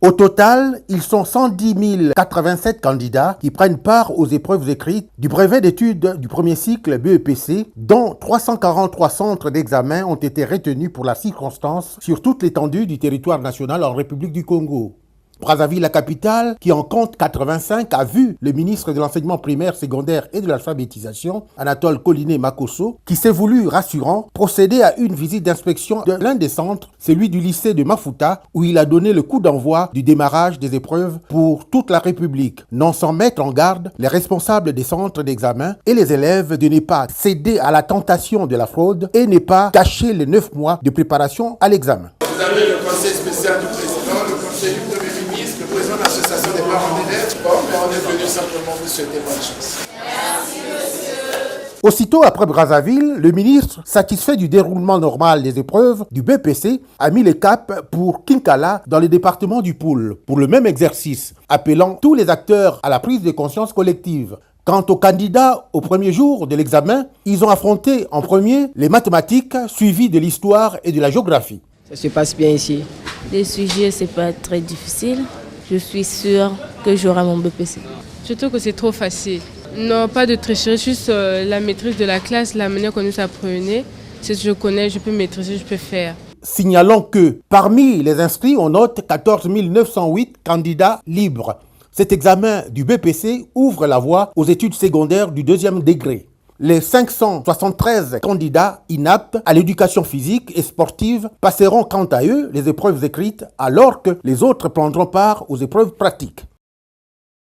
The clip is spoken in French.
Au total, ils sont 110 087 candidats qui prennent part aux épreuves écrites du brevet d'études du premier cycle BEPC, dont 343 centres d'examen ont été retenus pour la circonstance sur toute l'étendue du territoire national en République du Congo. Brazzaville, la capitale, qui en compte 85, a vu le ministre de l'enseignement primaire, secondaire et de l'alphabétisation, Anatole Collinet-Makosso, qui s'est voulu rassurant, procéder à une visite d'inspection de l'un des centres, celui du lycée de Mafuta, où il a donné le coup d'envoi du démarrage des épreuves pour toute la République, non sans mettre en garde les responsables des centres d'examen et les élèves de ne pas céder à la tentation de la fraude et ne pas cacher les 9 mois de préparation à l'examen. Vous avez le conseil spécial du président, le conseil du Premier ministre, le président de l'association des parents d'élèves. Bon, mais on est venu simplement vous souhaiter bonne chance. Merci, monsieur. Aussitôt après Brazzaville, le ministre, satisfait du déroulement normal des épreuves du BPC, a mis le cap pour Kinkala dans le département du Poul, pour le même exercice, appelant tous les acteurs à la prise de conscience collective. Quant aux candidats au premier jour de l'examen, ils ont affronté en premier les mathématiques, suivies de l'histoire et de la géographie. Ça se passe bien ici. Les sujets, c'est pas très difficile. Je suis sûre que j'aurai mon BPC. Je trouve que c'est trop facile. Non, pas de tricherie, juste la maîtrise de la classe, la manière qu'on nous apprenait. Si je connais, je peux maîtriser, je peux faire. Signalons que parmi les inscrits, on note 14 908 candidats libres. Cet examen du BPC ouvre la voie aux études secondaires du deuxième degré. Les 573 candidats inaptes à l'éducation physique et sportive passeront quant à eux les épreuves écrites alors que les autres prendront part aux épreuves pratiques.